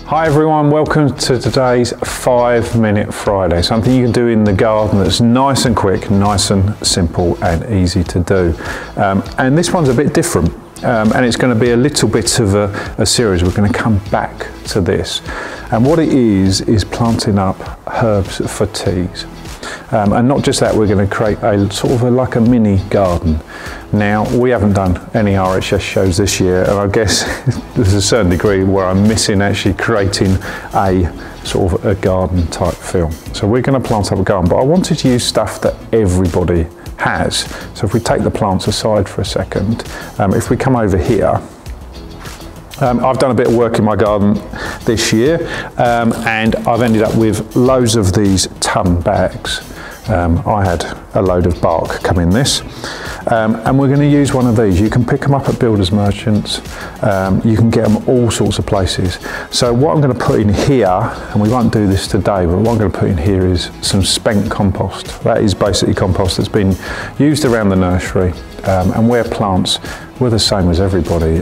Hi everyone, welcome to today's 5-minute Friday. Something you can do in the garden that's nice and quick, nice and simple and easy to do. And this one's a bit different and it's going to be a little bit of a series. We're going to come back to this. And what it is planting up herbs for teas. And not just that, we're going to create a sort of like a mini garden. Now, we haven't done any RHS shows this year, and I guess there's a certain degree where I'm missing actually creating a sort of a garden type feel. So we're going to plant up a garden, but I wanted to use stuff that everybody has. So if we take the plants aside for a second, if we come over here, I've done a bit of work in my garden this year, and I've ended up with loads of these ton bags. I had a load of bark come in this, and we're going to use one of these. You can pick them up at builders merchants, you can get them all sorts of places. So what I'm going to put in here, and we won't do this today, but what I'm going to put in here is some spent compost. That is basically compost that's been used around the nursery, and where plants, we're the same as everybody.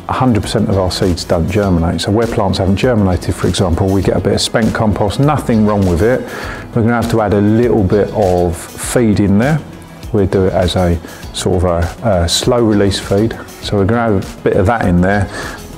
100% of our seeds don't germinate, so where plants haven't germinated, for example, we get a bit of spent compost. Nothing wrong with it. We're going to have to add a little bit of feed in there. We'll do it as a sort of a slow release feed, so we're going to have a bit of that in there,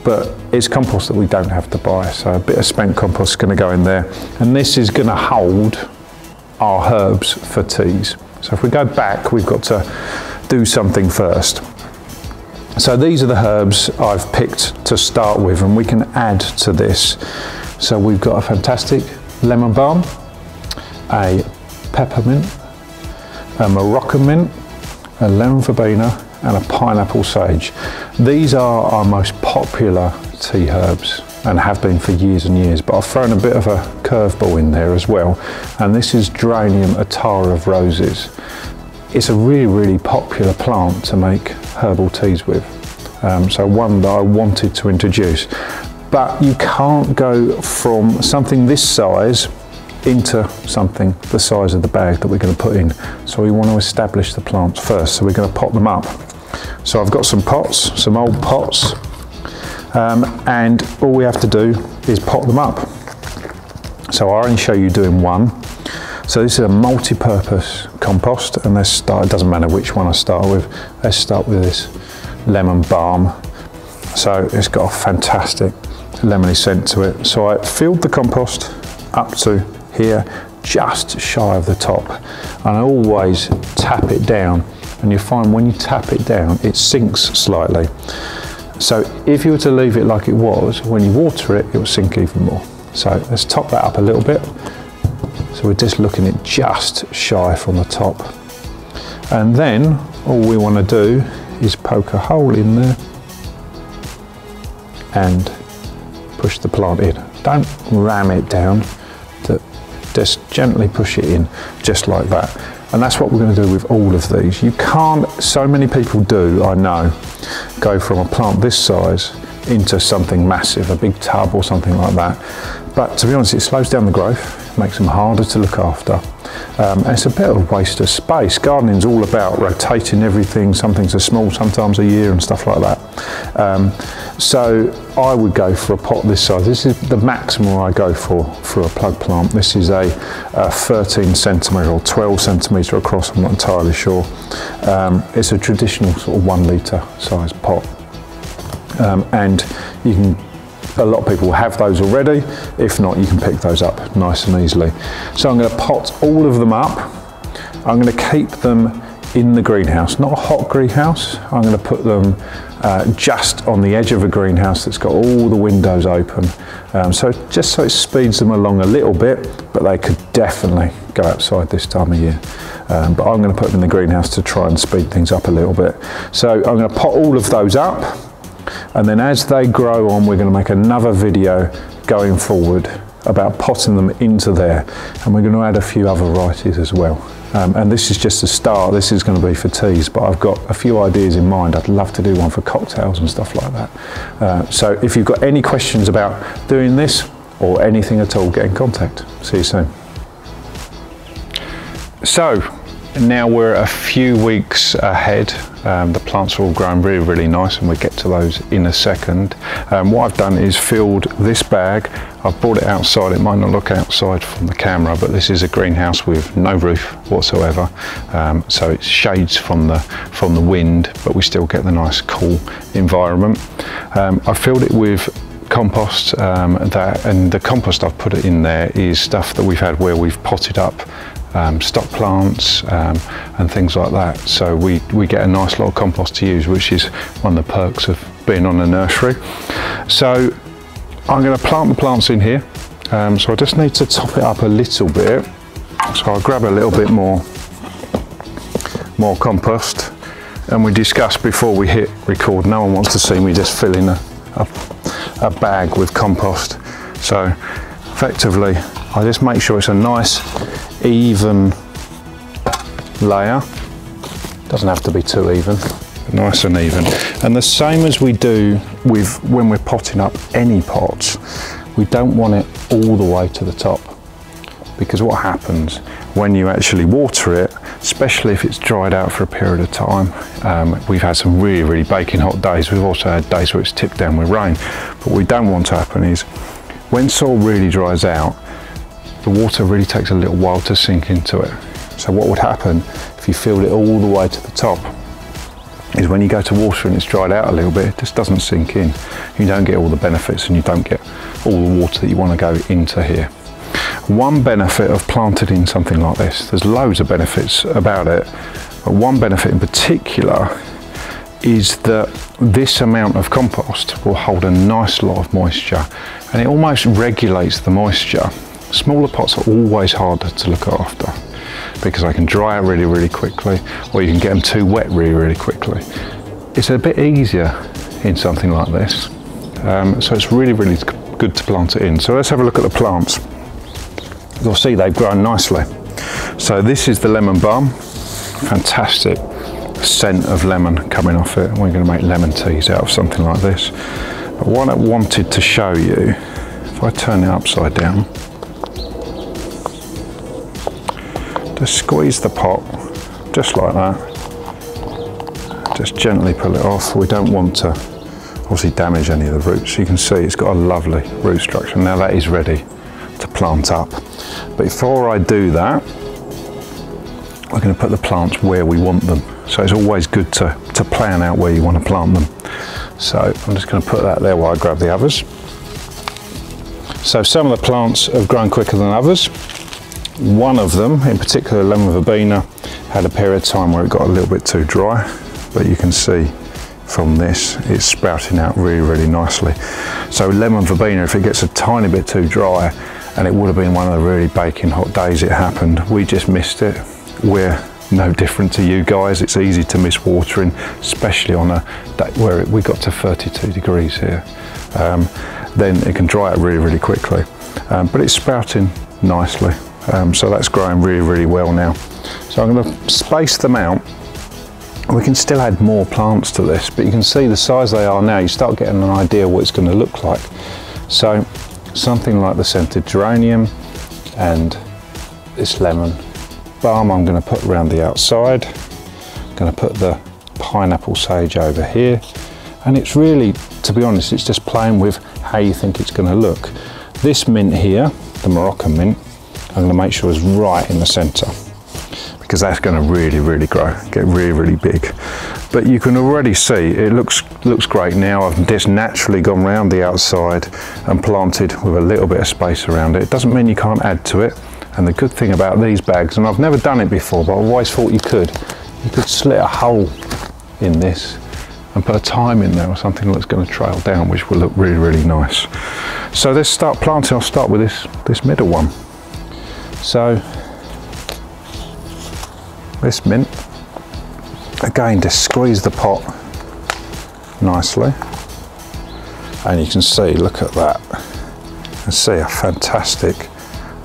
but it's compost that we don't have to buy, so a bit of spent compost is going to go in there, and this is going to hold our herbs for teas. So if we go back, we've got to do something first. So these are the herbs I've picked to start with, and we can add to this. So we've got a fantastic lemon balm, a peppermint, a Moroccan mint, a lemon verbena, and a pineapple sage. These are our most popular tea herbs and have been for years and years, but I've thrown a bit of a curveball in there as well. And this is Geranium Attar of Roses. It's a really, really popular plant to make herbal teas with. So one that I wanted to introduce. But you can't go from something this size into something the size of the bag that we're going to put in. So we want to establish the plants first. So we're going to pot them up. So I've got some pots, some old pots, and all we have to do is pot them up. So I'll only show you doing one. So this is a multi-purpose compost, and let's start, it doesn't matter which one I start with. Let's start with this lemon balm. So it's got a fantastic lemony scent to it. So I filled the compost up to here, just shy of the top. And I always tap it down, and you find when you tap it down, it sinks slightly. So if you were to leave it like it was, when you water it, it will sink even more. So let's top that up a little bit. So we're just looking at just shy from the top. And then all we want to do is poke a hole in there and push the plant in. Don't ram it down, just gently push it in, just like that. And that's what we're going to do with all of these. You can't, so many people do, I know, go from a plant this size into something massive, a big tub or something like that. But to be honest, it slows down the growth, makes them harder to look after. And it's a bit of a waste of space. Gardening's all about rotating everything. Some things are small, sometimes a year and stuff like that. So I would go for a pot this size. This is the maximum I go for a plug plant. This is a 13 centimetre or 12 centimetre across, I'm not entirely sure. It's a traditional sort of 1 litre size pot. And you can, a lot of people have those already. If not, you can pick those up nice and easily. So I'm going to pot all of them up. I'm going to keep them in the greenhouse, not a hot greenhouse. I'm going to put them just on the edge of a greenhouse that's got all the windows open. So just so it speeds them along a little bit, but they could definitely go outside this time of year. But I'm going to put them in the greenhouse to try and speed things up a little bit. So I'm going to pot all of those up. And then as they grow on, we're going to make another video going forward about potting them into there. And we're going to add a few other varieties as well. And this is just a start. This is going to be for teas, but I've got a few ideas in mind. I'd love to do one for cocktails and stuff like that. So if you've got any questions about doing this or anything at all, get in contact. See you soon. So now we're a few weeks ahead. The plants are all growing really, really nice, and we'll get to those in a second. What I've done is filled this bag. I've brought it outside. It might not look outside from the camera, but this is a greenhouse with no roof whatsoever. So it shades from the wind, but we still get the nice cool environment. I filled it with compost, and the compost I've put it in there is stuff that we've had where we've potted up stock plants and things like that. So we get a nice lot of compost to use, which is one of the perks of being on a nursery. So I'm going to plant the plants in here. So I just need to top it up a little bit. So I'll grab a little bit more compost. And we discussed before we hit record, no one wants to see me just filling a bag with compost. So effectively, I just make sure it's a nice, even layer. Doesn't have to be too even, but nice and even. And the same as we do with when we're potting up any pots, we don't want it all the way to the top, because what happens when you actually water it, especially if it's dried out for a period of time, we've had some really, really baking hot days. We've also had days where it's tipped down with rain. But what we don't want to happen is when soil really dries out, the water really takes a little while to sink into it. So what would happen if you filled it all the way to the top is when you go to water and it's dried out a little bit, it just doesn't sink in. You don't get all the benefits, and you don't get all the water that you want to go into here. One benefit of planting in something like this, there's loads of benefits about it, but one benefit in particular is that this amount of compost will hold a nice lot of moisture, and it almost regulates the moisture. Smaller pots are always harder to look after because they can dry out really, really quickly, or you can get them too wet really, really quickly. It's a bit easier in something like this, so it's really, really good to plant it in. So let's have a look at the plants. You'll see they've grown nicely. So this is the lemon balm, fantastic scent of lemon coming off it. We're going to make lemon teas out of something like this. But what I wanted to show you, if I turn it upside down, just squeeze the pot, just like that. Just gently pull it off. We don't want to obviously damage any of the roots. You can see it's got a lovely root structure. Now that is ready to plant up. But before I do that, we're going to put the plants where we want them. So it's always good to plan out where you want to plant them. So I'm just going to put that there while I grab the others. So some of the plants have grown quicker than others. One of them, in particular lemon verbena, had a period of time where it got a little bit too dry, but you can see from this it's sprouting out really, really nicely. So lemon verbena, if it gets a tiny bit too dry, and it would have been one of the really baking hot days it happened, we just missed it. We're no different to you guys. It's easy to miss watering, especially on a day where we got to 32 degrees here. Then it can dry out really, really quickly, but it's sprouting nicely. So that's growing really, really well now. So I'm going to space them out. We can still add more plants to this, but you can see the size they are now. You start getting an idea what it's going to look like. So something like the scented geranium and this lemon balm I'm going to put around the outside. I'm going to put the pineapple sage over here, and it's really, to be honest, it's just playing with how you think it's going to look. This mint here, the Moroccan mint, I'm going to make sure is right in the centre, because that's going to really, really grow, get really, really big. But you can already see it looks great now. I've just naturally gone round the outside and planted with a little bit of space around it. It doesn't mean you can't add to it. And the good thing about these bags, and I've never done it before, but I've always thought you could slit a hole in this and put a thyme in there or something that's going to trail down, which will look really, really nice. So let's start planting. I'll start with this middle one. So this mint, again, just squeeze the pot nicely, and you can see, look at that, you can see a fantastic,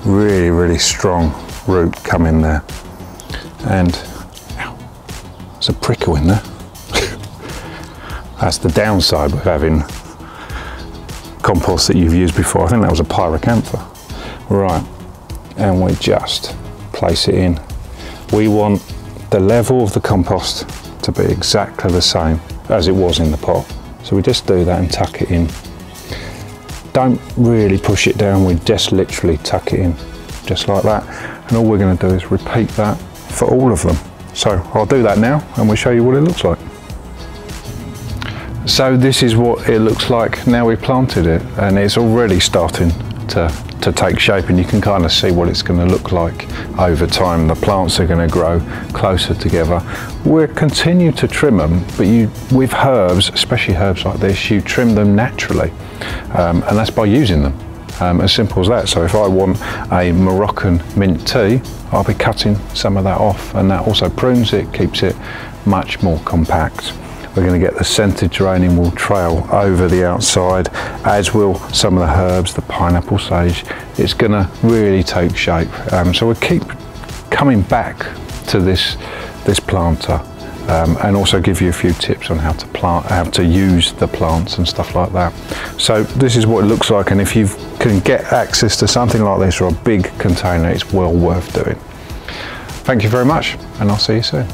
really, really strong root come in there, and there's a prickle in there. That's the downside with having compost that you've used before. I think that was a pyracantha. Right, and we just place it in. We want the level of the compost to be exactly the same as it was in the pot. So we just do that and tuck it in. Don't really push it down, we just literally tuck it in, just like that. And all we're going to do is repeat that for all of them. So I'll do that now and we'll show you what it looks like. So this is what it looks like now we've planted it, and it's already starting to take shape, and you can kind of see what it's going to look like over time. The plants are going to grow closer together. We'll continue to trim them, but with herbs, especially herbs like this, you trim them naturally, and that's by using them. As simple as that. So if I want a Moroccan mint tea, I'll be cutting some of that off, and that also prunes it, keeps it much more compact. We're going to get the scented geranium will trail over the outside, as will some of the herbs, the pineapple sage. It's going to really take shape. So we'll keep coming back to this planter, and also give you a few tips on how to plant, how to use the plants and stuff like that. So this is what it looks like, and if you can get access to something like this or a big container, it's well worth doing. Thank you very much, and I'll see you soon.